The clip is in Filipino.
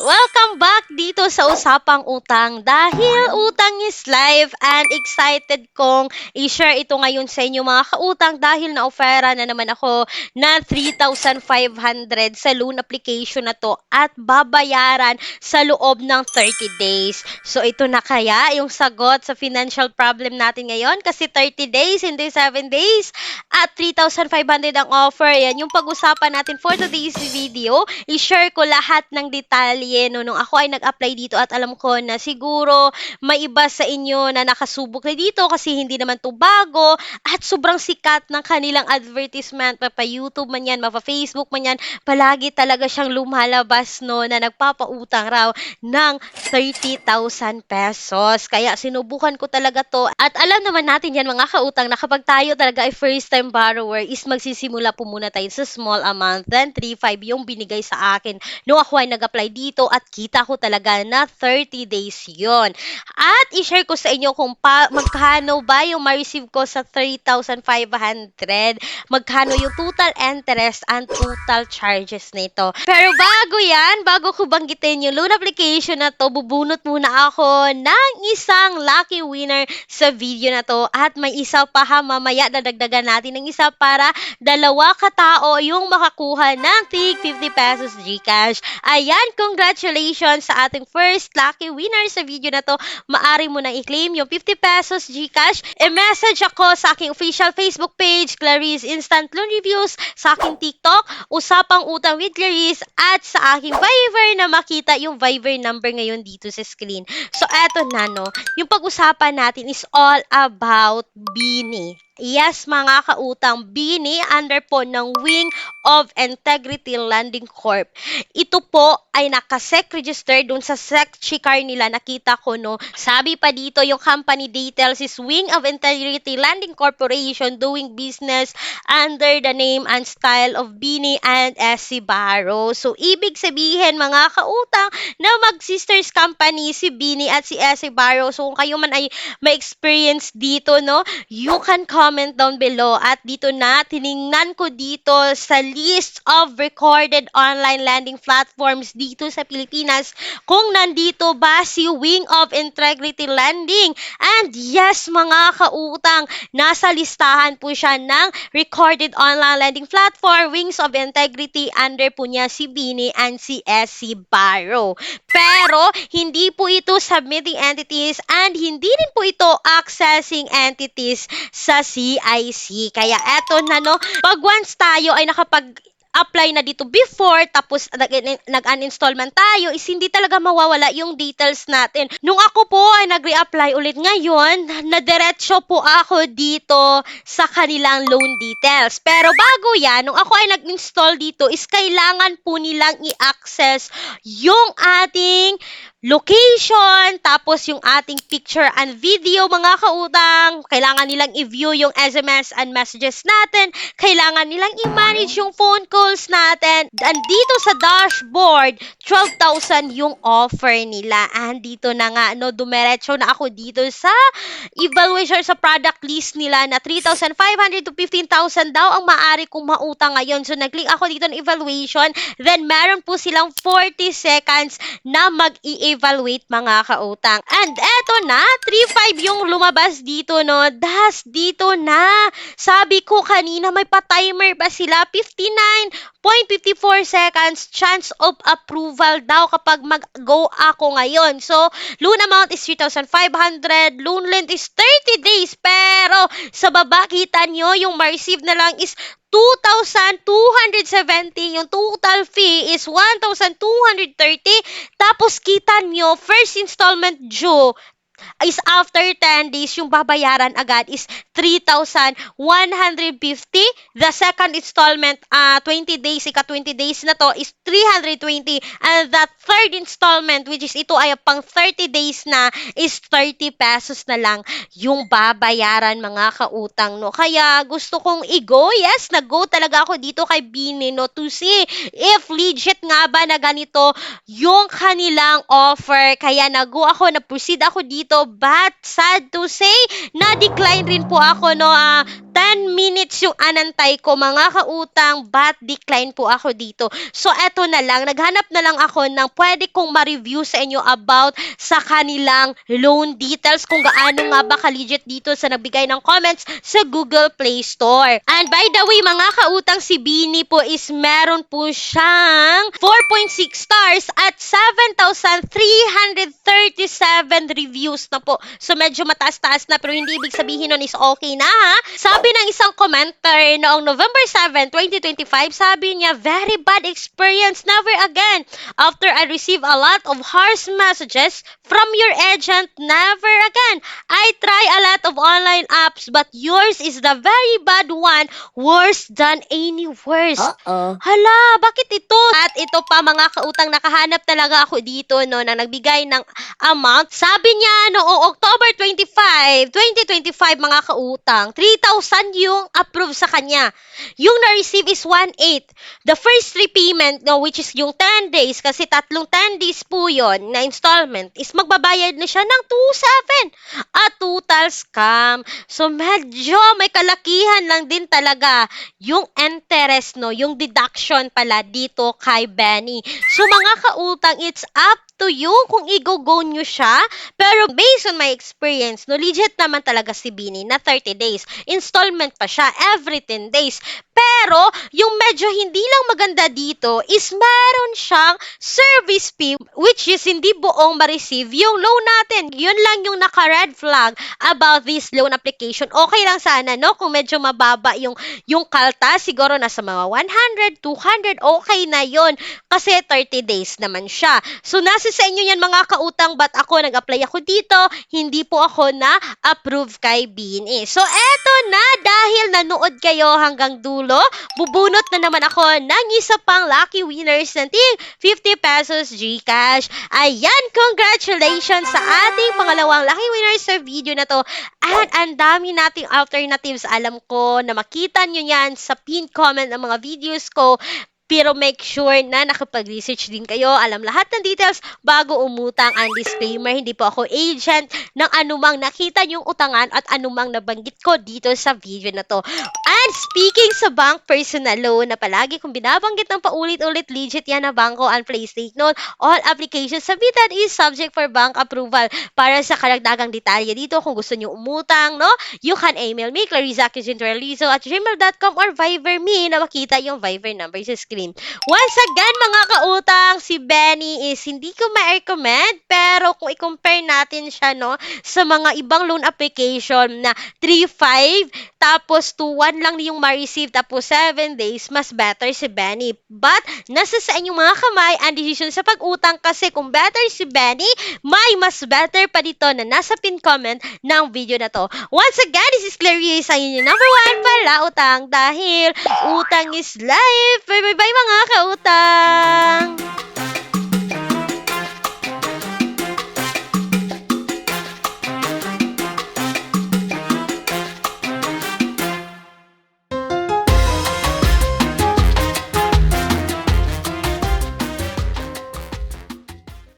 Welcome back dito sa Usapang Utang. Dahil utang is life and excited kong i-share ito ngayon sa inyo mga kautang dahil na-offera na naman ako na 3,500 sa loan application na to at babayaran sa loob ng 30 days. So ito na kaya yung sagot sa financial problem natin ngayon kasi 30 days, hindi 7 days at 3,500 ang offer. Yan yung pag-usapan natin for today's video. I-share ko lahat ng detalye nung ako ay nag-apply dito at alam ko na siguro may iba sa inyo na nakasubok na dito kasi hindi naman to bago at sobrang sikat ng kanilang advertisement, mapa-YouTube man yan, mapa-Facebook man yan, palagi talaga siyang lumalabas na nagpapautang raw ng 30,000 pesos. Kaya sinubukan ko talaga to at alam naman natin yan mga kautang na kapag tayo talaga ay first time borrower is magsisimula po muna tayo sa small amount, then 3,500 yung binigay sa akin nung ako ay nag-apply dito at kita ko talaga na 30 days yon. At i-share ko sa inyo kung magkano ba yung ma-receive ko sa 3,500, magkano yung total interest and total charges nito. Pero bago ko banggitin yung loan application na to, bubunot muna ako ng isang lucky winner sa video na to at may isa pa mamaya dadagdagan natin ng isa para dalawa katao yung makakuha ng tig 50 pesos GCash. Ayan, congratulations sa ating first lucky winner sa video na to. Maari mo na i-claim yung 50 pesos GCash. I-message ako sa aking official Facebook page, Clarice Instant Loan Reviews, sa aking TikTok, Usapang Utang with Clarice, at sa aking Viber na makita yung Viber number ngayon dito sa screen. So, eto na yung pag-usapan natin is all about Bini. Yes, mga kautang, Bini under po ng Wing of Integrity Lending Corp. Ito po ay naka-SEC register dun sa SEC chikar nila. Nakita ko sabi pa dito yung company details is Wing of Integrity Lending Corporation doing business under the name and style of Bini and SC Barro. So, ibig sabihin mga kautang na mag-sisters company si Bini at si SC Barro. So, kung kayo man ay may experience dito, you can comment down below. At dito na, tiningnan ko dito sa list of recorded online lending platforms dito sa Pilipinas kung nandito ba si Wing of Integrity Lending. And yes, mga kautang, nasa listahan po siya ng recorded online lending platform, Wings of Integrity, under po niya si Bini and si SC Barro. Pero, hindi po ito submitting entities and hindi rin po ito accessing entities sa CIC. Kaya eto na pag once tayo ay nakapag-apply na dito before, tapos nag-uninstallment tayo, is hindi talaga mawawala yung details natin. Nung ako po ay nag-reapply ulit ngayon, nadiretso po ako dito sa kanilang loan details. Pero bago yan, nung ako ay nag-install dito, is kailangan po nilang i-access yung ating location, tapos yung ating picture and video, mga kautang. Kailangan nilang i-view yung SMS and messages natin. Kailangan nilang i-manage yung phone calls natin. And dito sa dashboard, 12,000 yung offer nila. And dito na nga, dumiretso na ako dito sa evaluation sa product list nila na 3,500 to 15,000 daw ang maaari kong mautang ngayon. So, nag-click ako dito ng evaluation. Then, meron po silang 40 seconds na mag-i-evaluate, mga kautang. And eto na, 3,500 yung lumabas dito, Das dito na. Sabi ko kanina, may pa-timer ba sila? 59.54 seconds chance of approval daw kapag mag-go ako ngayon. So, loan amount is 3,500. Loan length is 30 days. Pero, sa baba, kita nyo, yung ma-receive na lang is 2,270. Yung total fee is 1,230. Tapos kita nyo, first installment due is after 10 days, yung babayaran agad is 3,150. The second installment, 20 days, ika-20 days na to, is 320. And the third installment, which is ito ay pang 30 days na, is 30 pesos na lang yung babayaran, mga kautang, Kaya gusto kong i-go. Yes, nag-go talaga ako dito kay Bini, to see if legit nga ba na ganito yung kanilang offer. Kaya nag-go ako, na-proceed ako dito, but sad to say, na-decline rin po ako, 10 minutes yung anantay ko, mga kautang, but decline po ako dito. So, eto na lang. Naghanap na lang ako ng pwede kong ma-review sa inyo about sa kanilang loan details, kung gaano nga ba ka-legit dito sa nagbigay ng comments sa Google Play Store. And by the way, mga kautang, si Bini po is meron po siyang 4.6 stars at 7,337 reviews na po. So, medyo mataas-taas na, pero hindi ibig sabihin nun is okay na, ha? Sabi ng isang commenter noong November 7, 2025, sabi niya, very bad experience, never again. After I receive a lot of harsh messages from your agent, never again. I try a lot of online apps, but yours is the very bad one, worse than any worst. Hala, bakit ito? At ito pa, mga kautang, nakahanap talaga ako dito, no, na nagbigay ng amount. Sabi niya noong October 25, 2025, mga kautang, 3,000 yung approve sa kanya. Yung na-receive is 1,800. The first repayment, no, which is yung 10 days, kasi tatlong 10 days po yon na installment, is magbabayad na siya ng 2,700. A total scam. So, medyo may kalakihan lang din talaga yung interest, no, yung deduction pala dito kay Benny. So, mga kautang, it's up to you kung i-go nyo siya. Pero based on my experience, no, legit naman talaga si Bini na 30 days. Installment pa siya every 10 days. Pero, yung medyo hindi lang maganda dito is meron siyang service fee, which is hindi buong ma-receive yung loan natin. Yun lang yung naka-red flag about this loan application. Okay lang sana, no? Kung medyo mababa yung kalta, siguro nasa mga 100, 200, okay na yun. Kasi 30 days naman siya. So, nasa sa inyo yan, mga kautang, but ako, nag-apply ako dito, hindi po ako na-approve kay Bini. So, eto na, dahil nanood kayo hanggang dulo, bubunot na naman ako ng isa pang lucky winners ng 50 pesos GCash. Ayan, congratulations sa ating pangalawang lucky winners sa video na to. At ang dami nating alternatives. Alam ko na makita nyo yan sa pinned comment ng mga videos ko. Pero make sure na nakapag-research din kayo. Alam lahat ng details bago umutang. Ang disclaimer, hindi po ako agent ng anumang nakita niyong utangan at anumang nabanggit ko dito sa video na to. And speaking sa bank personal loan na palagi kong binabanggit ng paulit-ulit, legit yan na bangko and please take note, all applications submitted is subject for bank approval. Para sa karagdagang detalye dito, kung gusto niyo umutang, no, you can email me, clarizakizintralizo@gmail.com or Viber me na makita yung Viber number sa screen. Once again, mga kautang, si Benny is hindi ko ma-recommend, pero kung i-compare natin siya, no, sa mga ibang loan application na 3-5, tapos 2-1 lang yung ma-receive, tapos 7 days, mas better si Benny. But, nasa sa inyong mga kamay ang decision sa pag-utang, kasi kung better si Benny, may mas better pa dito na nasa pin comment ng video na to. Once again, this is Clarice, ang inyong number 1 pala utang, dahil utang is life. Bye-bye mga kautang!